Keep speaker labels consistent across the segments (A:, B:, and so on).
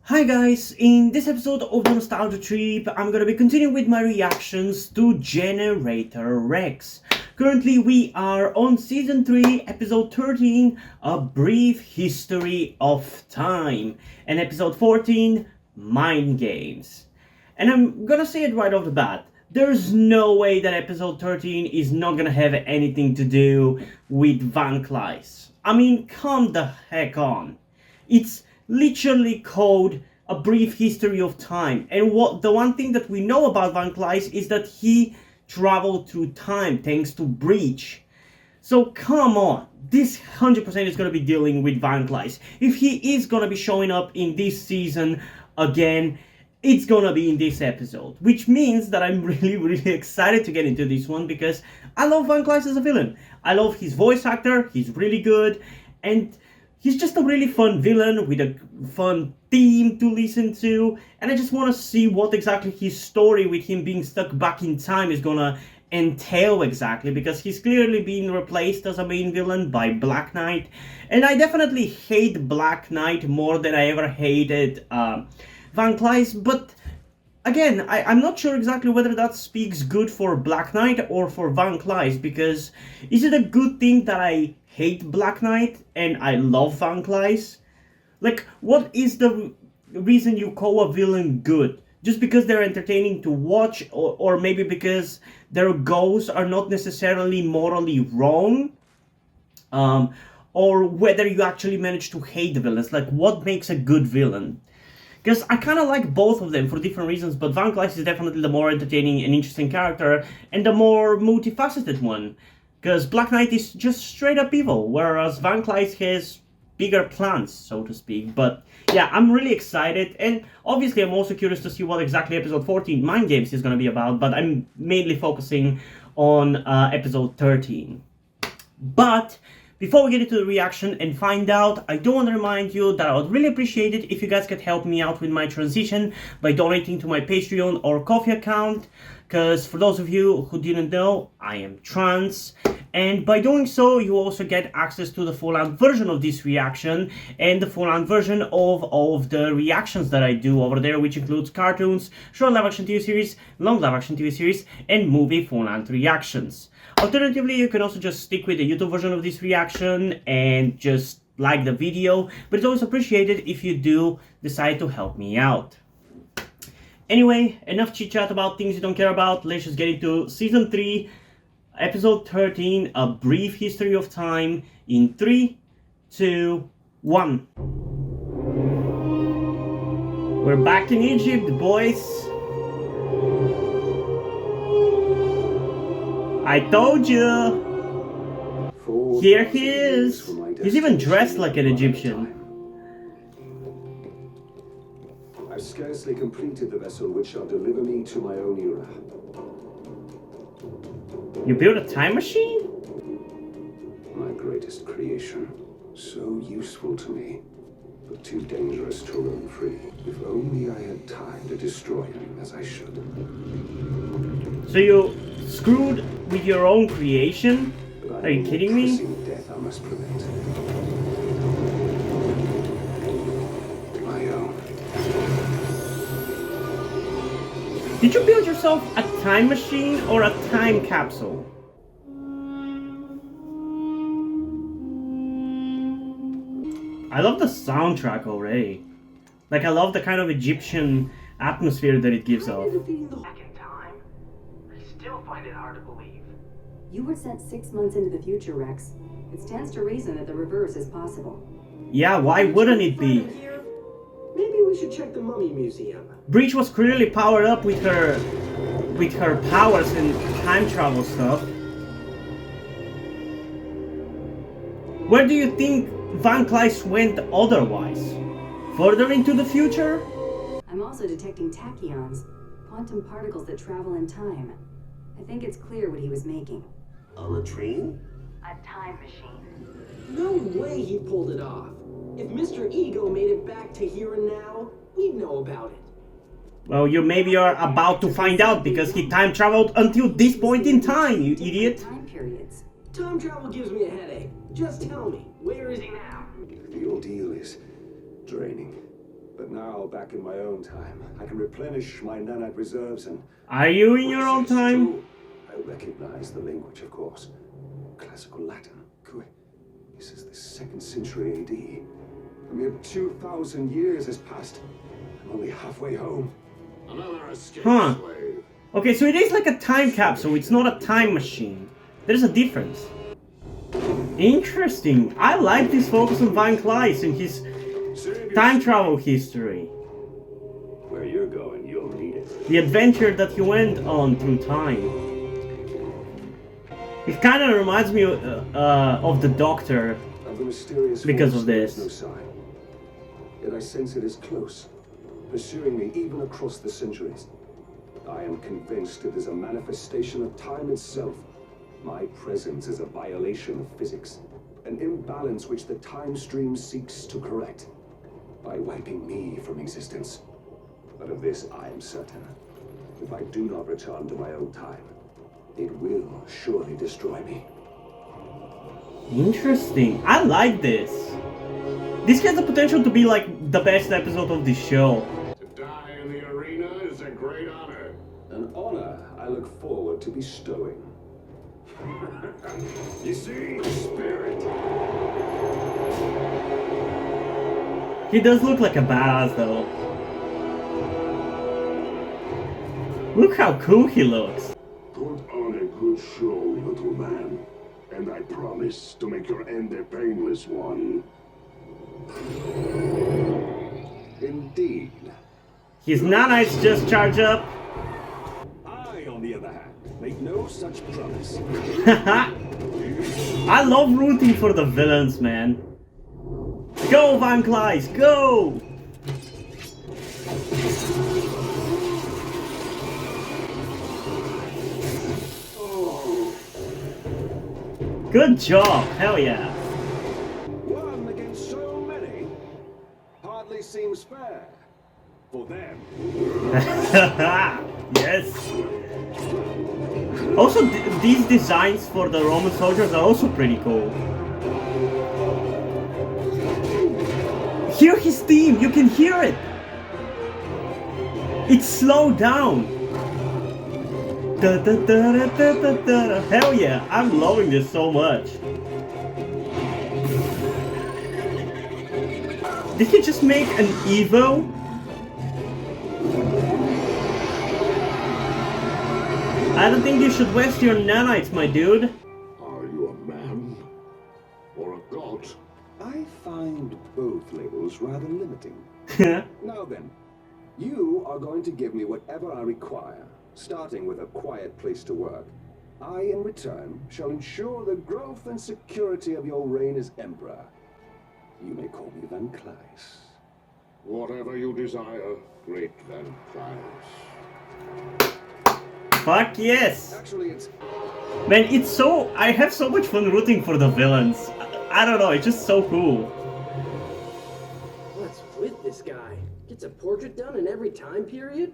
A: Hi guys, in this episode of the Nostalgia Trip, I'm gonna be continuing with my reactions to Generator Rex. Currently we are on Season 3, Episode 13, A Brief History of Time, and Episode 14, Mind Games. And I'm gonna say it right off the bat, there's no way that Episode 13 is not gonna have anything to do with Van Cleis. I mean, come the heck on. It's literally called A Brief History of Time. And the one thing that we know about Van Cleis is that he traveled through time thanks to Breach. So come on, this 100% is going to be dealing with Van Cleis. If he is going to be showing up in this season again, it's going to be in this episode. Which means that I'm really excited to get into this one because I love Van Cleis as a villain. I love his voice actor, he's really good, and he's just a really fun villain with a fun theme to listen to, and I just want to see what exactly his story with him being stuck back in time is gonna entail exactly, because he's clearly being replaced as a main villain by Black Knight, and I definitely hate Black Knight more than I ever hated Van Cleis, but again, I'm not sure exactly whether that speaks good for Black Knight or for Van Cleis, because is it a good thing that I hate Black Knight and I love Van Cleis? Like, what is the reason you call a villain good? Just because they're entertaining to watch, or maybe because their goals are not necessarily morally wrong? Or whether you actually manage to hate the villains? Like, what makes a good villain? Because I kind of like both of them for different reasons, but Van Cleis is definitely the more entertaining and interesting character, and the more multifaceted one. Because Black Knight is just straight up evil, whereas Van Cleis has bigger plans, so to speak. But yeah, I'm really excited, and obviously I'm also curious to see what exactly episode 14, Mind Games, is going to be about, but I'm mainly focusing on episode 13. But before we get into the reaction and find out, I do want to remind you that I would really appreciate it if you guys could help me out with my transition by donating to my Patreon or Ko-fi account, because for those of you who didn't know, I am trans, and by doing so, you also get access to the full-length version of this reaction and the full-length version of all of the reactions that I do over there, which includes cartoons, short live-action TV series, long live-action TV series, and movie full-length reactions. Alternatively, you can also just stick with the YouTube version of this reaction and just like the video, but it's always appreciated if you do decide to help me out. Anyway, enough chit-chat about things you don't care about. Let's just get into Season 3, Episode 13, A Brief History of Time, in 3, 2, 1. We're back in Egypt, boys. I told you! Here he is! He's even dressed like an Egyptian.
B: I've scarcely completed the vessel which shall deliver me to my own era.
A: You built a time machine?
B: My greatest creation. So useful to me, but too dangerous to roam free. If only I had time to destroy him as I should.
A: So you screwed with your own creation? Are you kidding me?
B: Death I must prevent. My own.
A: Did you build yourself a time machine or a time capsule? I love the soundtrack already. Like, I love the kind of Egyptian atmosphere that it gives off.
C: Back in time, I still find it hard to believe.
D: You were sent 6 months into the future, Rex. It stands to reason that the reverse is possible.
A: Yeah, why wouldn't it be?
C: Maybe we should check the Mummy Museum.
A: Breach was clearly powered up with her powers and time travel stuff. Where do you think Van Cleis went otherwise? Further into the future?
D: I'm also detecting tachyons, quantum particles that travel in time. I think it's clear what he was making.
E: A latrine?
D: A time machine.
C: No way he pulled it off. If Mr. Ego made it back to here and now, we'd know about it.
A: Well, you maybe are about to find out, because he time traveled until this point in time, you idiot.
D: Time periods.
C: Time travel gives me a headache. Just tell me, where is he now?
B: The ordeal is draining. But now, back in my own time, I can replenish my nanite reserves and...
A: Are you in your own time?
B: I recognize the language, of course. Classical Latin. This is the 2nd century AD. A mere 2,000 years has passed. I'm only halfway home.
E: Another escape
A: Huh.
E: slave.
A: Okay, so it is like a time capsule, it's not a time machine. There's a difference. Interesting. I like this focus on Van Cleis and his time travel history.
B: Where you're going, you'll need it.
A: The adventure that he went on through time. It kind of reminds me of the Doctor.
B: Of the mysterious
A: Because
B: force,
A: of
B: there is
A: this.
B: no sign. Yet I sense it is close, pursuing me even across the centuries. I am convinced it is a manifestation of time itself. My presence is a violation of physics, an imbalance which the time stream seeks to correct by wiping me from existence. But of this I am certain. If I do not return to my own time, it will surely destroy me.
A: Interesting. I like this. This has the potential to be like the best episode of the show.
E: To die in the arena is a great honor.
B: An honor I look forward to bestowing. You see, spirit.
A: He does look like a badass though. Look how cool he looks.
E: Put on a good show, little man. And I promise to make your end a painless one.
B: Indeed.
A: His nanites just charge up.
B: I, on the other hand, make no such promise.
A: I love rooting for the villains, man. Go, Van Cleis, go! Good job, hell yeah.
B: One against so many hardly seems fair. For them.
A: Yes. Also, these designs for the Roman soldiers are also pretty cool. Hear his theme, you can hear it. It's slowed down. Da, da, da, da, da, da, da. Hell yeah, I'm loving this so much. Did he just make an Evo? I don't think you should waste your nanites, my dude.
E: Are you a man? Or a god?
B: I find both labels rather limiting. Now then, you are going to give me whatever I require, starting with a quiet place to work. I, in return, shall ensure the growth and security of your reign as Emperor. You may call me Van Cleis.
E: Whatever you desire, great Van Cleis.
A: Fuck yes!
B: Actually, it's...
A: Man, it's so... I have so much fun rooting for the villains. I don't know, it's just so cool.
C: What's with this guy? Gets a portrait done in every time period?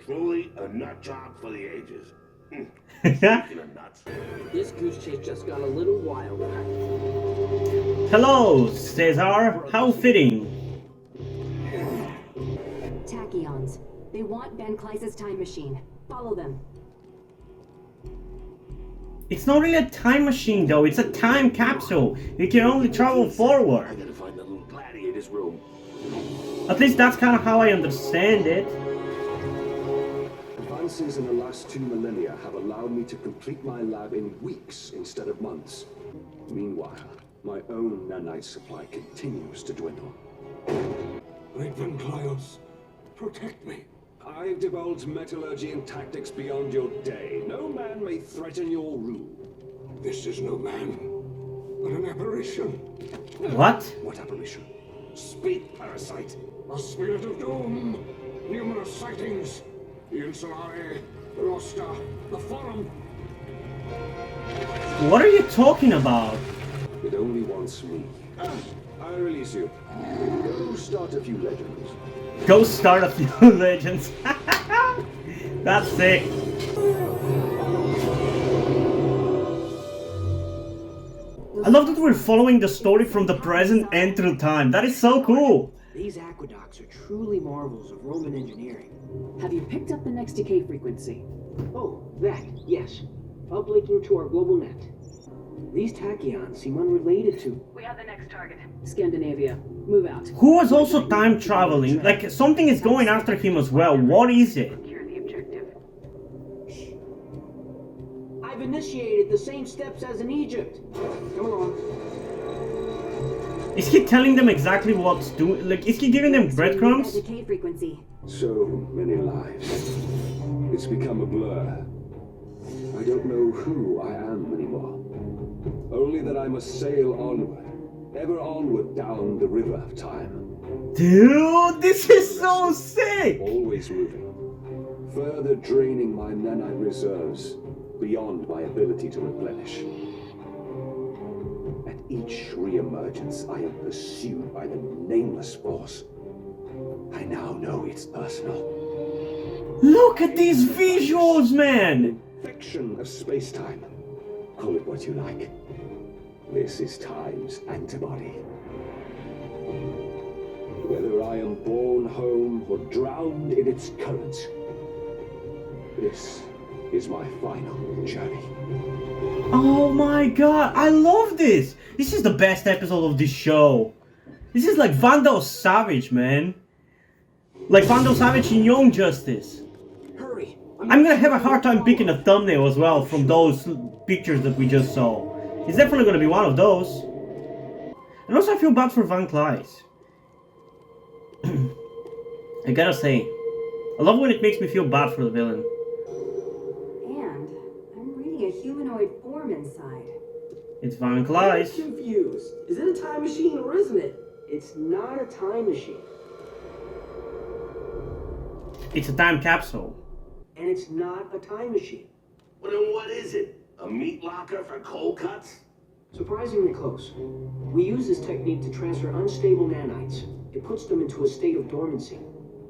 E: Truly a nut job for the ages. Speaking of nuts.
C: This goose chase just got a little wild.
A: Hello, Caesar. How fitting.
D: Tachyons. They want Van Cleis' time machine. Follow them.
A: It's not really a time machine though, it's a time capsule. You can only travel
E: I
A: forward.
E: gotta find the little gladiator's room.
A: At least that's kind of how I understand it.
B: Advances in the last 2 millennia have allowed me to complete my lab in weeks instead of months. Meanwhile, my own nanite supply continues to dwindle.
E: Great Van Cleis, protect me.
B: I've divulged metallurgy and tactics beyond your day. No man may threaten your rule.
E: This is no man, but an apparition.
A: What?
B: What apparition?
E: Speak, parasite. A spirit of doom. Numerous sightings. The Insulare, the Rosta, the Forum.
A: What are you talking about?
B: It only wants me. I release you. Go start a few legends.
A: Go start a few legends. That's sick. I love that we're following the story from the present and through time. That is so cool.
C: These aqueducts are truly marvels of Roman engineering.
F: Have you picked up the next decay frequency?
C: Oh, that, yes. Uplinking to our global net. These tachyons seem unrelated to...
F: We have the next target. Scandinavia. Move out.
A: Who was also time traveling? Like, something is going after him as well. What is it?
F: Secure the objective.
C: I've initiated the same steps as in Egypt. Come along.
A: Is he telling them exactly what's doing? Like, is he giving them breadcrumbs?
D: Decay frequency.
B: So many lives. It's become a blur. I don't know who I am anymore. Only that I must sail onward, ever onward down the river of time.
A: Dude, this is so sick!
B: Always moving. Further draining my nanite reserves beyond my ability to replenish. At each re-emergence, I am pursued by the nameless force. I now know it's personal.
A: Look at these visuals, man!
B: Fiction of space-time. Call it what you like. This is time's antibody. Whether I am borne home or drowned in its currents, this is my final journey.
A: Oh my god, I love this! This is the best episode of this show. This is like Vandal Savage, man. Like Vandal Savage in Young Justice.
C: Hurry.
A: I'm gonna have a hard time picking a thumbnail as well from those pictures that we just saw. It's definitely gonna be one of those. And also I feel bad for Van Cleis. I gotta say, I love when it makes me feel bad for the villain.
D: And I'm reading a humanoid form inside.
A: It's Van
C: I'm
A: Cleis.
C: confused. Is it a time machine or isn't it? It's not a time machine.
A: It's a time capsule.
C: And it's not a time machine.
E: Well, then what is it? A meat locker for cold cuts?
C: Surprisingly close. We use this technique to transfer unstable nanites. It puts them into a state of dormancy.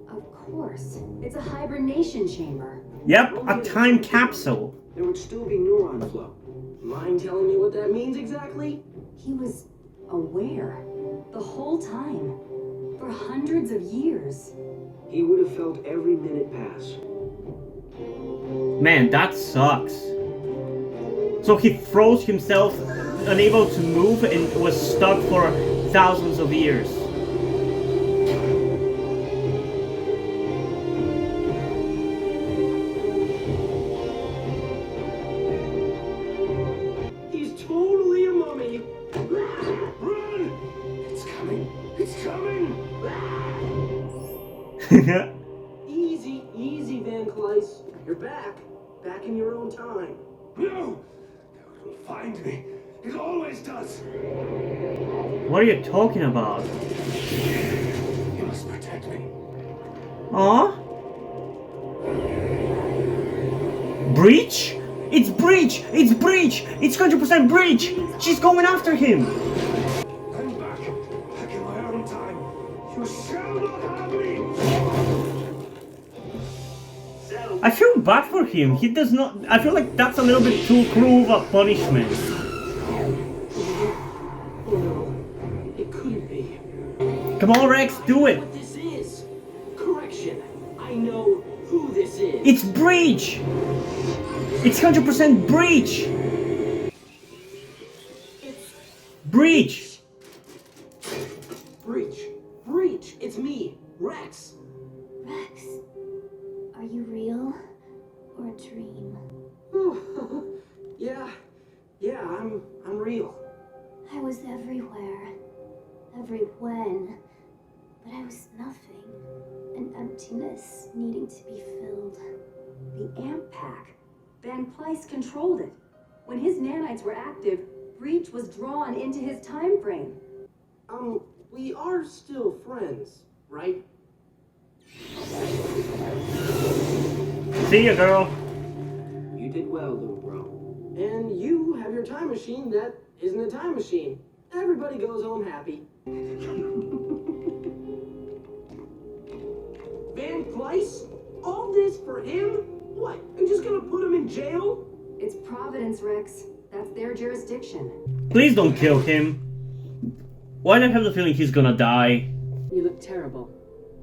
D: Of course. It's a hibernation chamber.
A: Yep, a time capsule.
C: There would still be neuron flow. Mind telling me what that means exactly?
D: He was aware the whole time. For hundreds of years.
C: He would have felt every minute pass.
A: Man, that sucks. So he froze himself, unable to move, and was stuck for thousands of years.
C: He's totally a mummy.
E: Run! It's coming! It's coming!
C: Easy, easy, Van Cleis. You're back. Back in your own time.
E: No! It will find me. It always does.
A: What are you talking about?
E: You must protect me.
A: Aw? Breach? It's Breach! It's Breach! It's 100% Breach! She's going after him!
E: I'm back. Back in my own time. You shall not have me.
A: I feel bad for him. He does not. I feel like that's a little bit too cruel of a punishment.
C: Oh no. It couldn't be.
A: Come on, Rex, do it!
C: What this is. Correction. I know who this is.
A: It's Breach! It's 100% Breach!
C: It's
A: Breach!
C: Breach. Breach. It's me, Rex.
G: Rex, are you real or a dream?
C: Yeah, I'm real.
G: I was everywhere, every when, but I was nothing. An emptiness needing to be filled.
D: The amp pack. Van Cleis controlled it. When his nanites were active, Breach was drawn into his time frame.
C: We are still friends, right?
A: See ya, girl.
C: You did well, little bro. And you have your time machine that isn't a time machine. Everybody goes home happy. Van Cleis? All this for him? What? I'm just gonna put him in jail?
D: It's Providence, Rex. That's their jurisdiction.
A: Please don't kill him. Why do I have the feeling he's gonna die?
F: You look terrible.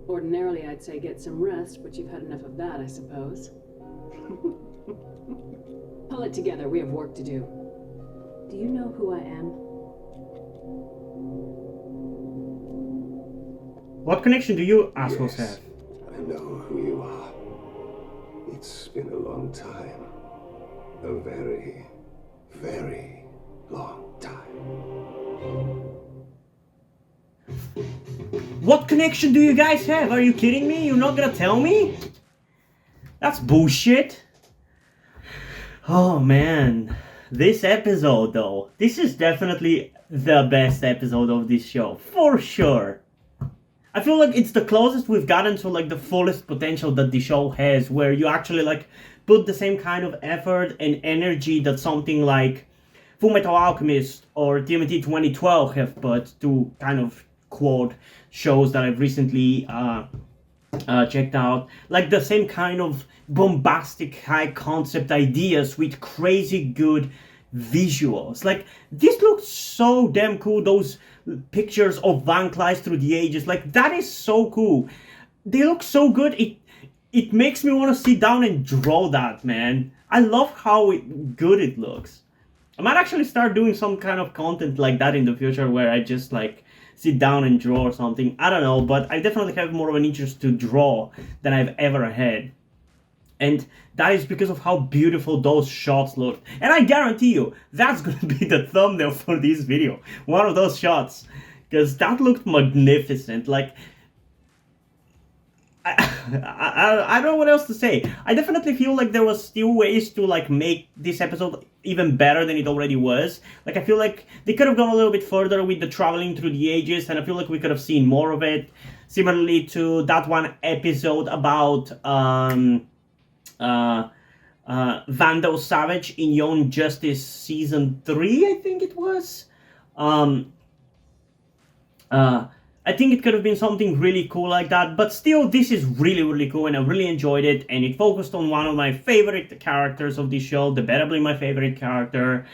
F: Ordinarily, I'd say get some rest, but you've had enough of that, I suppose. Pull it together, we have work to do. Do you know who I am?
A: What connection do you assholes
B: Yes,
A: have?
B: I know who you are. It's been a long time. A very, very long time.
A: What connection do you guys have? Are you kidding me? You're not gonna tell me? That's bullshit. Oh man. This episode though. This is definitely the best episode of this show. For sure. I feel like it's the closest we've gotten to like the fullest potential that the show has, where you actually like put the same kind of effort and energy that something like Fullmetal Alchemist or TNT 2012 have put to kind of quote shows that I've recently checked out. Like the same kind of bombastic high concept ideas with crazy good visuals. Like this looks so damn cool. Those pictures of Van Clyde through the ages, like that is so cool. They look so good. It makes me want to sit down and draw that, man. I love how good it looks. I might actually start doing some kind of content like that in the future where I just like sit down and draw or something. I don't know, but I definitely have more of an interest to draw than I've ever had. And that is because of how beautiful those shots look. And I guarantee you, that's going to be the thumbnail for this video. One of those shots. Because that looked magnificent. Like, I don't know what else to say. I definitely feel like there was still ways to like make this episode even better than it already was. Like I feel like they could have gone a little bit further with the traveling through the ages, and I feel like we could have seen more of it. Similarly to that one episode about Vandal Savage in Young Justice Season 3, I think it was. I think it could have been something really cool like that, but still, this is really, really cool, and I really enjoyed it, and it focused on one of my favorite characters of this show, debatably my favorite character,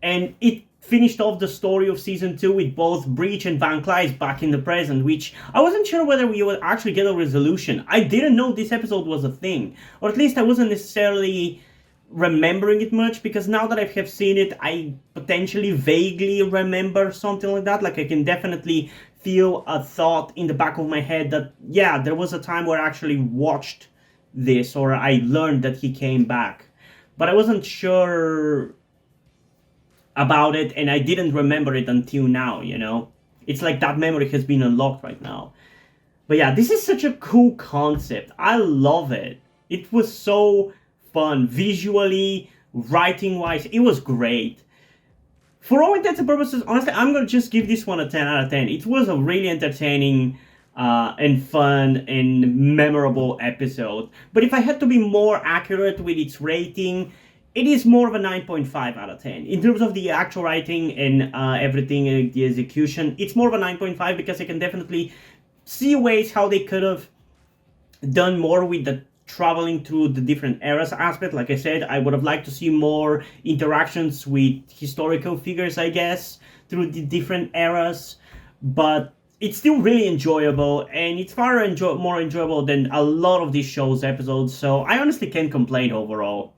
A: and it finished off the story of Season 2 with both Breach and Van Clyde back in the present, which I wasn't sure whether we would actually get a resolution. I didn't know this episode was a thing, or at least I wasn't necessarily remembering it much, because now that I have seen it, I potentially vaguely remember something like that. Like I can definitely feel a thought in the back of my head that, yeah, there was a time where I actually watched this, or I learned that he came back. But I wasn't sure about it, and I didn't remember it until now, you know? It's like that memory has been unlocked right now. But yeah, this is such a cool concept. I love it. It was so fun. Visually, writing-wise, it was great. For all intents and purposes, honestly, I'm going to just give this one a 10 out of 10. It was a really entertaining and fun and memorable episode. But if I had to be more accurate with its rating, it is more of a 9.5 out of 10. In terms of the actual writing and everything, the execution, it's more of a 9.5 because I can definitely see ways how they could have done more with the traveling through the different eras aspect. Like I said, I would have liked to see more interactions with historical figures, I guess, through the different eras, but it's still really enjoyable, and it's far more enjoyable than a lot of these show's episodes, so I honestly can't complain overall.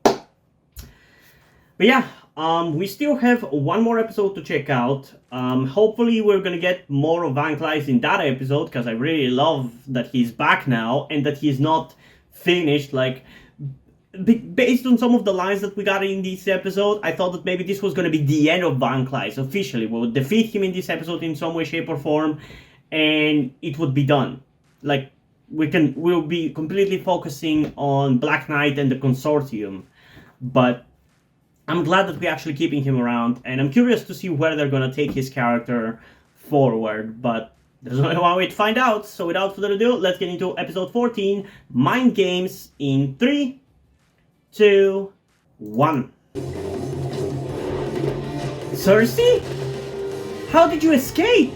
A: But yeah, we still have one more episode to check out. Hopefully we're gonna get more of Van Clyde in that episode, because I really love that he's back now, and that he's not finished. Like, based on some of the lines that we got in this episode, I thought that maybe this was going to be the end of Van Clyde officially. We'll defeat him in this episode in some way, shape, or form, and it would be done. Like, we'll be completely focusing on Black Knight and the Consortium, but I'm glad that we're actually keeping him around, and I'm curious to see where they're going to take his character forward, but there's only one way to find out. So without further ado, let's get into episode 14, Mind Games, in 3, 2, 1. Cersei? How did you escape?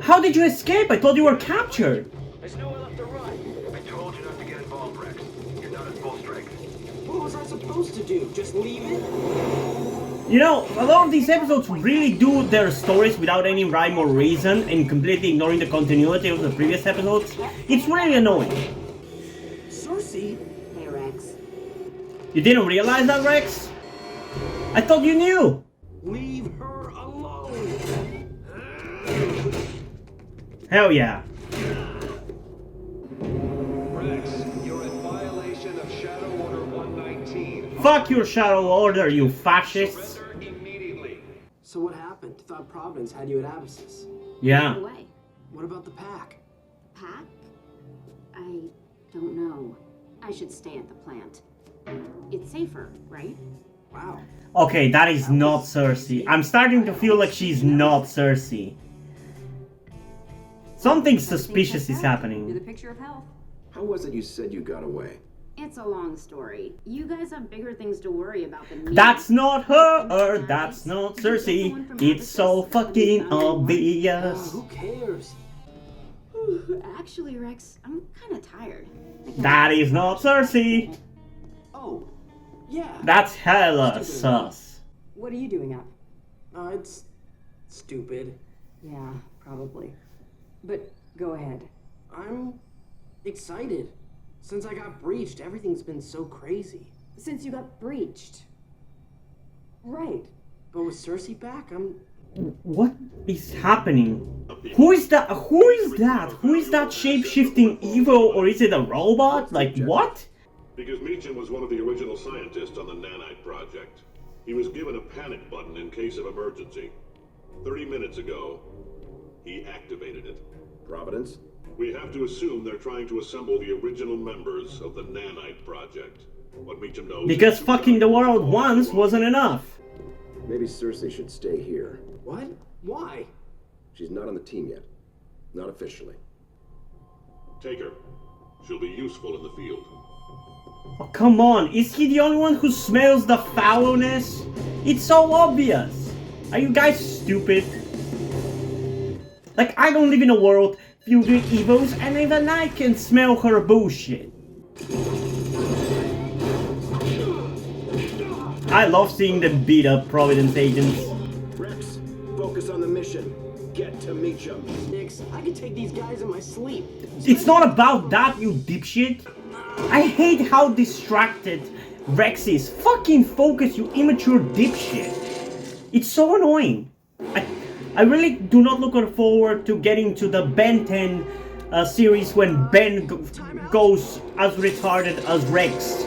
A: How did you escape? I thought you were captured.
H: There's nowhere left to run. I told you not to get involved, Rex. You're not at full strength.
C: What was I supposed to do? Just leave it?
A: You know, a lot of these episodes really do their stories without any rhyme or reason and completely ignoring the continuity of the previous episodes. It's really annoying.
C: Cersei?
D: Hey, Rex.
A: You didn't realize that, Rex? I thought you knew!
C: Leave her alone!
A: Hell yeah.
B: Rex, you're in violation of Shadow Order 119.
A: Fuck your Shadow Order, you fascists!
B: Surrender immediately.
C: So what happened? Thought Providence had you at Abyssus.
A: Yeah.
D: Away.
C: What about the pack?
D: Pack? I don't know. I should stay at the plant. It's safer, right?
C: Wow.
A: Okay, that is not Cersei. I'm starting to feel like she's not Cersei. Something suspicious is
D: You're the
A: happening.
D: picture of health.
I: How was it you said you got away?
D: It's a long story. You guys have bigger things to worry about than me.
A: That's not her, that's not Cersei. It's so fucking obvious.
C: Who cares?
D: Actually, Rex, I'm kind of tired.
A: That is not Cersei.
C: Oh, yeah.
A: That's hella sus.
D: What are you doing up?
C: It's stupid.
D: Yeah, probably. But go ahead.
C: I'm excited. Since I got breached, everything's been so crazy.
D: Since you got breached. Right.
C: But with Cersei back, I'm...
A: What is happening? Who is that? Who is that? Who is that shape-shifting evil, or is it a robot? Like, what?
E: Because Meacham was one of the original scientists on the nanite project. He was given a panic button in case of emergency. 30 minutes ago, he activated it.
I: Providence?
E: We have to assume they're trying to assemble the original members of the nanite project. What Meacham knows...
A: Because fucking the world once wasn't enough.
I: Maybe Cersei should stay here.
C: What? Why?
I: She's not on the team yet. Not officially.
E: Take her. She'll be useful in the field.
A: Oh, come on, is he the only one who smells the foulness? It's so obvious. Are you guys stupid? Like, I don't live in a world filled with evils, and even I can smell her bullshit. I love seeing them beat up Providence agents.
I: Rex, focus on the mission. Get to Meacham.
C: Nix, I could take these guys in my sleep.
A: It's not about that, you dipshit. I hate how distracted Rex is. Fucking focus, you immature dipshit. It's so annoying. I really do not look forward to getting to the Ben 10 series when Ben goes as retarded as Rex.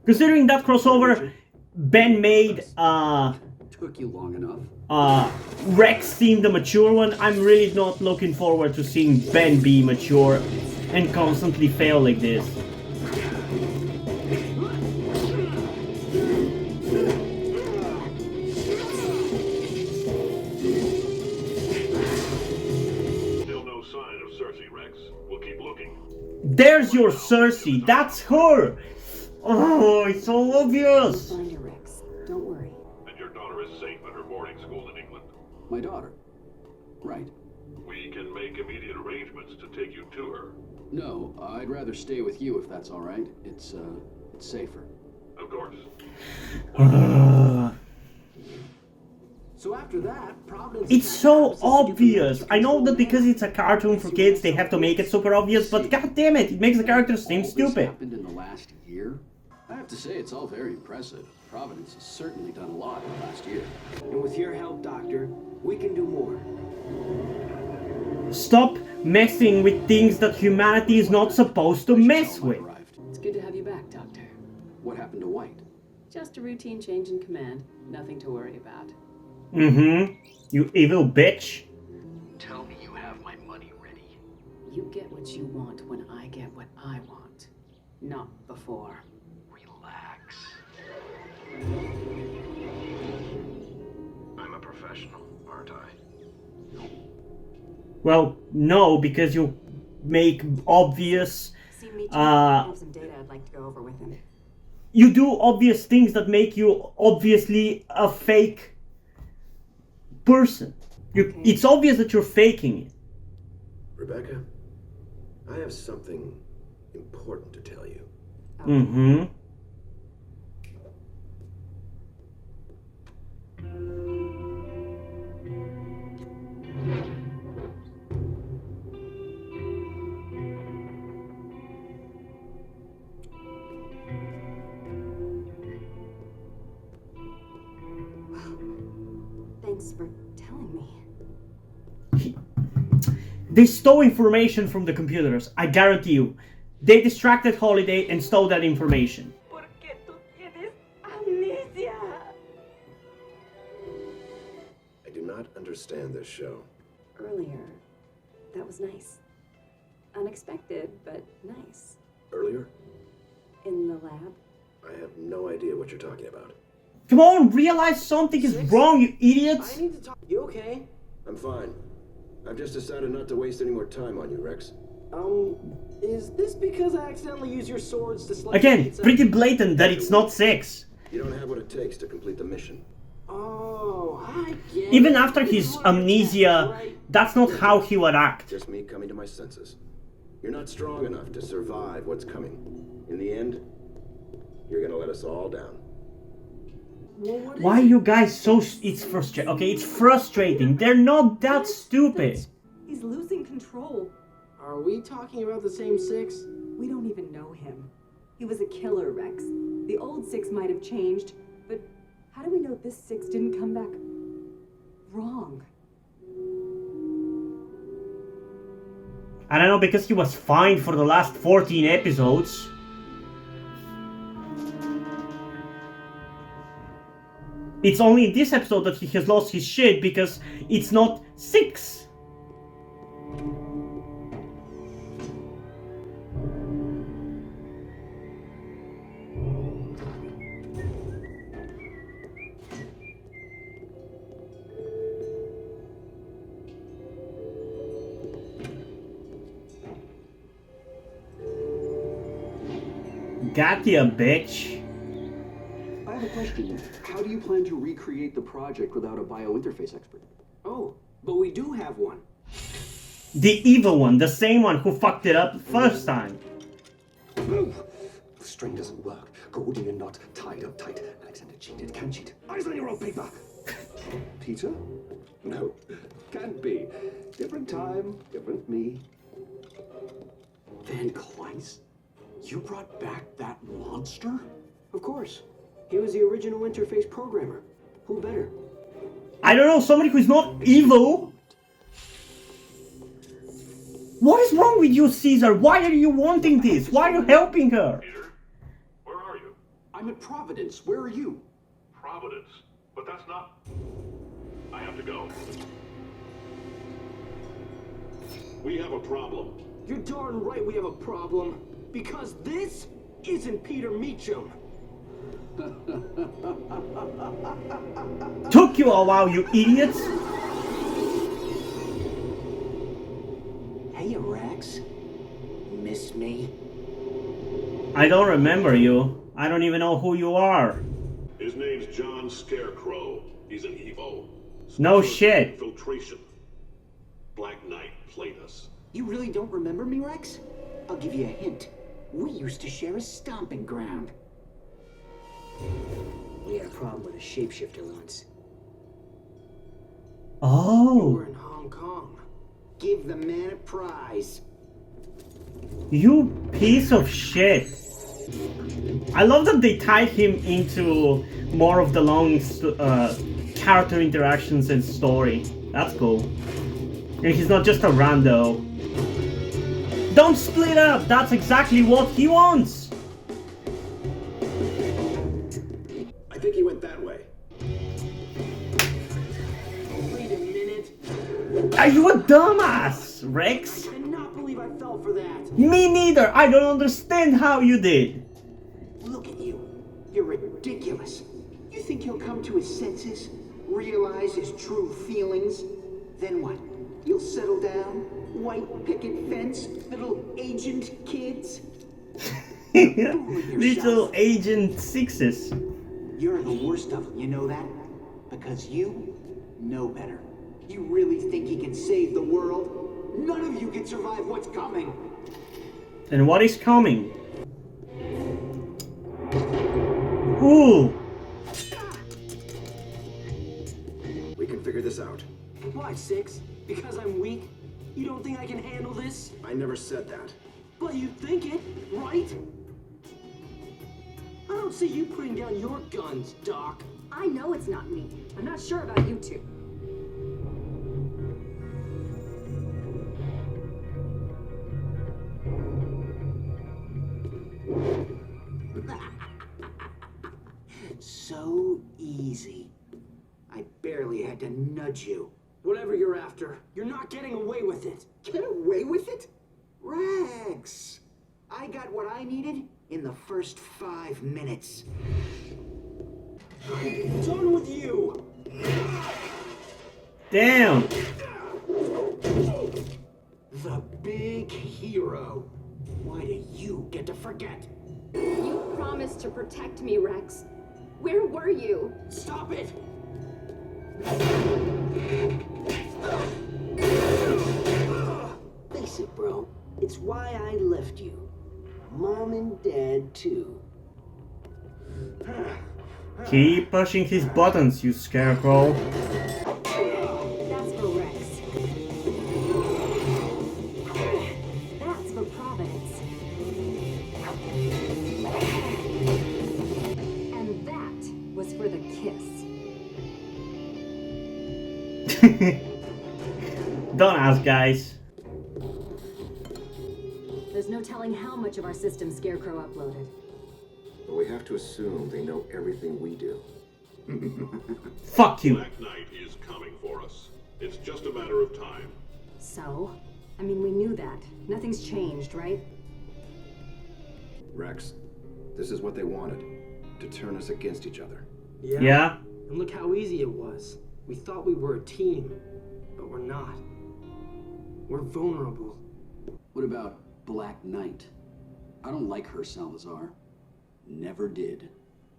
A: Considering that crossover Ben made
I: Took you long enough.
A: Rex seem the mature one, I'm really not looking forward to seeing Ben be mature and constantly fail like this.
E: Still no sign of Cersei, Rex. We'll keep looking.
A: There's your Cersei, that's her! Oh, it's so obvious!
D: Find her, Rex. Don't worry.
E: And your daughter is safe at her boarding school in England.
I: My daughter. Right.
E: We can make immediate arrangements to take you to her.
J: No, I'd rather stay with you if that's all right. It's safer.
E: Of course.
C: So after that, Providence...
A: It's so obvious. I know that because it's a cartoon for kids, they have to make it super obvious, but god damn it, it makes the characters seem
J: All this
A: stupid.
J: happened in the last year? I have to say, it's all very impressive. Providence has certainly done a lot in the last year.
C: And with your help, Doctor, we can do more.
A: Stop messing with things that humanity is not supposed to mess with.
F: It's good to have you back, Doctor.
J: What happened to White?
F: Just a routine change in command. Nothing to worry about.
A: Mm-hmm. You evil bitch.
J: Tell me you have my money ready.
F: You get what you want when I get what I want. Not before.
J: Relax.
H: I'm a professional, aren't I?
A: Well, no, because you make obvious...
D: See me too. I have some data I'd like to go over with him.
A: You do obvious things that make you obviously a fake person. It's obvious that you're faking it.
I: Rebecca, I have something important to tell you.
A: Mm-hmm.
D: kidding me.
A: They stole information from the computers, I guarantee you. They distracted Holiday and stole that information.
D: Porque tú tienes amnesia.
B: I do not understand this show.
D: Earlier, that was nice. Unexpected, but nice.
B: Earlier?
D: In the lab.
B: I have no idea what you're talking about.
A: Come on, realize something is wrong, you idiots!
C: I need to talk. You okay?
B: I'm fine. I've just decided not to waste any more time on you, Rex.
C: Is this because I accidentally used your swords to slice
A: Again,
C: pizza?
A: pretty blatant that it's not sex.
B: You don't have what it takes to complete the mission.
C: Oh, I get
A: Even
C: it.
A: after
C: This
A: his
C: is what I'm
A: amnesia,
C: at, right?
A: that's not how he would act.
B: Just me coming to my senses. You're not strong enough to survive what's coming. In the end, you're gonna let us all down.
C: Well, what is
A: Why are
C: it?
A: you guys so... It's frustrating. Okay, it's frustrating. They're not that stupid.
D: He's losing control.
C: Are we talking about the same six?
D: We don't even know him. He was a killer, Rex. The old six might have changed, but how do we know this six didn't come back wrong?
A: I don't know, because he was fine for the last 14 episodes. It's only in this episode that he has lost his shit because it's not 6. Got ya, bitch.
J: I have a question. How do you plan to recreate the project without a biointerface expert?
C: Oh, but we do have one.
A: The evil one, the same one who fucked it up the first time.
B: Move! The string doesn't work. Gordian knot tied up tight. Alexander cheated, can cheat. Eyes on your old paper! Peter? No, can't be. Different time, different me.
J: Van Kleiss? You brought back that monster?
C: Of course. He was the original interface programmer. Who better?
A: I don't know, somebody who's not evil. What is wrong with you, Caesar? Why are you wanting this? Why are you helping her?
E: Peter, where are you?
J: I'm at Providence. Where are you?
E: Providence. But that's not... I have to go. We have a problem.
C: You're darn right we have a problem. Because this isn't Peter Meacham.
A: Took you a while, you idiots.
K: Hey, Rex. Miss me?
A: I don't remember you. I don't even know who you are.
E: His name's John Scarecrow. He's an Evo.
A: No
E: Specialist
A: shit.
E: Infiltration. Black Knight played us.
K: You really don't remember me, Rex? I'll give you a hint. We used to share a stomping ground. We had a problem with a shapeshifter once.
A: Oh,
C: We're in Hong Kong.
K: Give the man a prize.
A: you piece of shit. I love that they tied him into more of the long character interactions and story. That's cool. And he's not just a rando. Don't split up! That's exactly what he wants!
B: I think he went that way.
C: Wait a minute.
A: Are you a dumbass, Rex?
C: I cannot believe I fell for that.
A: Me neither! I don't understand how you did!
K: Look at you. You're ridiculous. You think he'll come to his senses? Realize his true feelings? Then what? You'll settle down? White picket fence? Little agent kids?
A: Little Agent 6s.
K: You're the worst of them, you know that? Because you know better. You really think he can save the world? None of you can survive what's coming.
A: And what is coming? Ooh!
B: We can figure this out.
C: Why, Six? Because I'm weak? You don't think I can handle this?
B: I never said that.
C: But you think it, right? I don't see you putting down your guns, Doc.
D: I know it's not me. I'm not sure about you two.
K: So easy. I barely had to nudge you.
C: Whatever you're after, you're not getting away with it.
K: Get away with it? Rex! I got what I needed in the first 5 minutes.
C: I'm done with you.
A: Damn.
K: The big hero. Why do you get to forget?
L: You promised to protect me, Rex. Where were you?
C: Stop it!
K: Face it, bro. It's why I left you. Mom and Dad, too.
A: Keep pushing his buttons, you scarecrow.
D: That's for Rex. That's for Providence. And that was for the kiss.
A: Don't ask, guys.
D: There's no telling how much of our system Scarecrow uploaded.
I: But we have to assume they know everything we do.
A: Fuck you.
E: Black Knight is coming for us. It's just a matter of time.
D: So? I mean, we knew that. Nothing's changed, right?
I: Rex, this is what they wanted. To turn us against each other.
A: Yeah?
C: And look how easy it was. We thought we were a team, but we're not. We're vulnerable.
J: What about Black Knight? I don't like her, Salazar. Never did.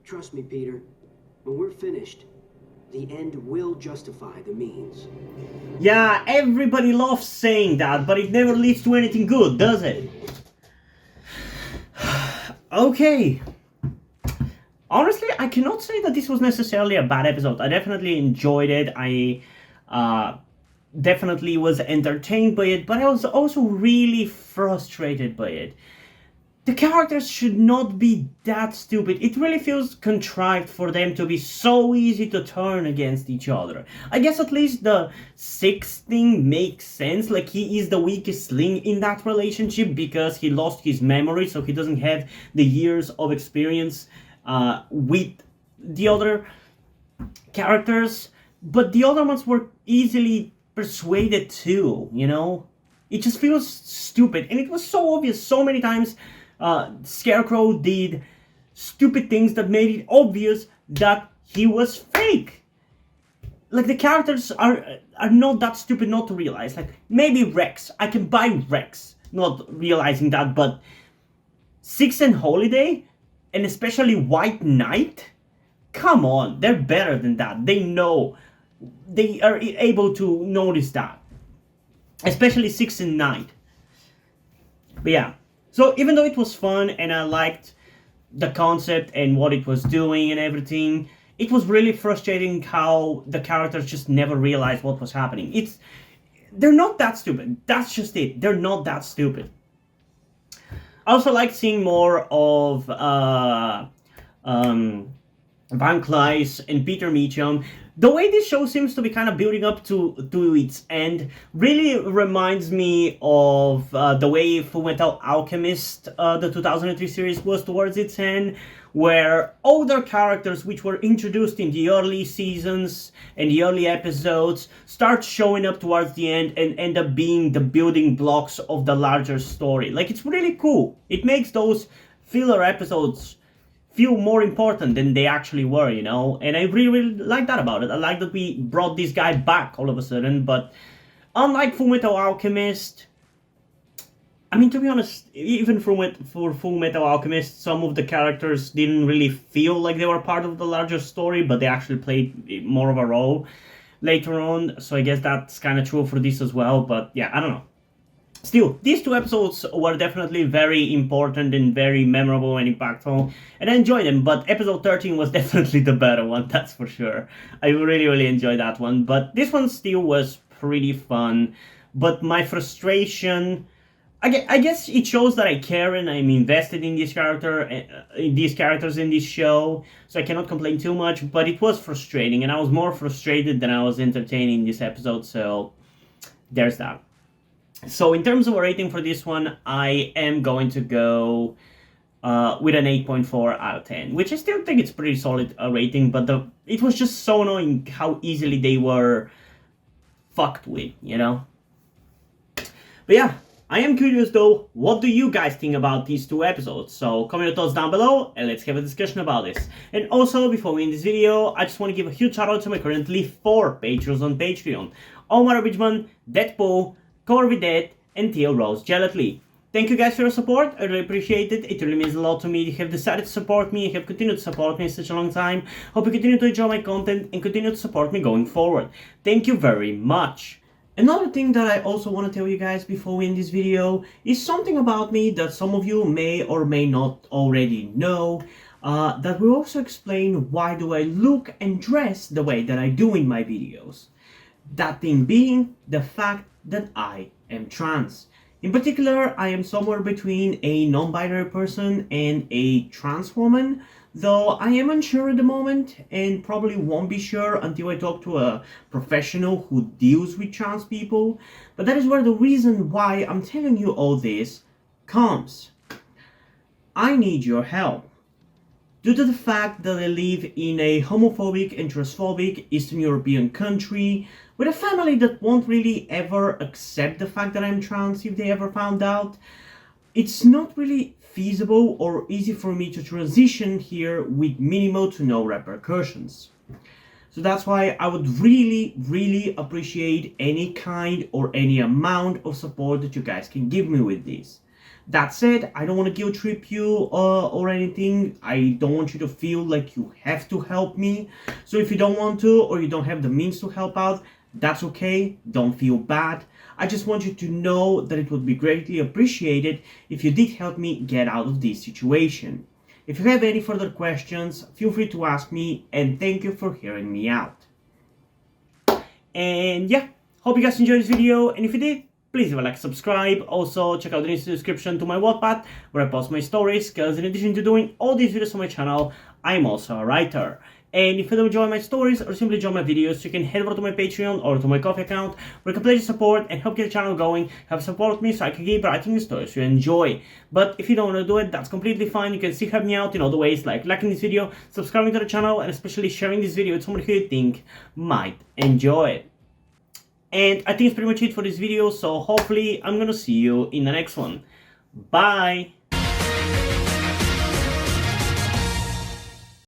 C: Trust me, Peter. When we're finished, the end will justify the means.
A: Yeah, everybody loves saying that, but it never leads to anything good, does it? Okay. Honestly, I cannot say that this was necessarily a bad episode. I definitely enjoyed it. I definitely was entertained by it, but I was also really frustrated by it. The characters should not be that stupid. It really feels contrived for them to be so easy to turn against each other. I guess at least the 6 thing makes sense. Like, he is the weakest link in that relationship because he lost his memory, so he doesn't have the years of experience with the other characters. But the other ones were easily persuaded too, you know? It just feels stupid. And it was so obvious so many times. Scarecrow did stupid things that made it obvious that he was fake. Like, the characters are not that stupid not to realize. Like, maybe Rex. I can buy Rex not realizing that, but Six and Holiday, and especially White Knight, come on, they're better than that. They know. They are able to notice that. Especially Six and Knight. But yeah. So even though it was fun and I liked the concept and what it was doing and everything, it was really frustrating how the characters just never realized what was happening. They're not that stupid. That's just it. They're not that stupid. I also like seeing more of Van Cleis and Peter Meacham. The way this show seems to be kind of building up to its end really reminds me of the way Fullmetal Alchemist, the 2003 series, was towards its end, where older characters which were introduced in the early seasons and the early episodes start showing up towards the end and end up being the building blocks of the larger story. Like, it's really cool. It makes those filler episodes feel more important than they actually were, you know? And I really, really like that about it. I like that we brought this guy back all of a sudden, but unlike Fullmetal Alchemist, I mean, to be honest, even for Fullmetal Alchemist, some of the characters didn't really feel like they were part of the larger story, but they actually played more of a role later on, so I guess that's kind of true for this as well, but yeah, I don't know. Still, these 2 episodes were definitely very important and very memorable and impactful, and I enjoyed them, but episode 13 was definitely the better one, that's for sure. I really, really enjoyed that one, but this one still was pretty fun, but my frustration, I guess it shows that I care and I'm invested in this character, in these characters in this show, so I cannot complain too much, but it was frustrating, and I was more frustrated than I was entertaining this episode, so there's that. So in terms of a rating for this one, I am going to go with an 8.4 out of 10, which I still think it's pretty solid rating, but it was just so annoying how easily they were fucked with, you know? But yeah, I am curious though, what do you guys think about these two episodes? So comment your thoughts down below and let's have a discussion about this. And also, before we end this video, I just want to give a huge shout out to my currently 4 patrons on Patreon. Omar Abidjman, Deadpool, Cover with Dead, and Theo Rose Gelatly. Thank you guys for your support, I really appreciate it. It really means a lot to me. You have decided to support me, you have continued to support me in such a long time. Hope you continue to enjoy my content and continue to support me going forward. Thank you very much. Another thing that I also want to tell you guys before we end this video is something about me that some of you may or may not already know. That will also explain why do I look and dress the way that I do in my videos. That thing being the fact that I am trans. In particular, I am somewhere between a non-binary person and a trans woman, though I am unsure at the moment and probably won't be sure until I talk to a professional who deals with trans people. But that is where the reason why I'm telling you all this comes. I need your help. Due to the fact that I live in a homophobic and transphobic Eastern European country with a family that won't really ever accept the fact that I'm trans if they ever found out, it's not really feasible or easy for me to transition here with minimal to no repercussions. So that's why I would really appreciate any kind or any amount of support that you guys can give me with this. That said, I don't want to guilt trip you or anything. I don't want you to feel like you have to help me. So if you don't want to or you don't have the means to help out, that's okay. Don't feel bad. I just want you to know that it would be greatly appreciated if you did help me get out of this situation. If you have any further questions, feel free to ask me, and thank you for hearing me out. And yeah, hope you guys enjoyed this video, and if you did, please leave a like, subscribe. Also, check out the link in the description to my Wattpad, where I post my stories, because in addition to doing all these videos on my channel, I'm also a writer. And if you don't enjoy my stories or simply enjoy my videos, you can head over to my Patreon or to my Ko-fi account, where you can pledge support and help get the channel going, help support me so I can keep writing the stories you enjoy. But if you don't want to do it, that's completely fine. You can still help me out in other ways, like liking this video, subscribing to the channel, and especially sharing this video with someone who you think might enjoy it. And I think it's pretty much it for this video, so hopefully I'm gonna see you in the next one. Bye!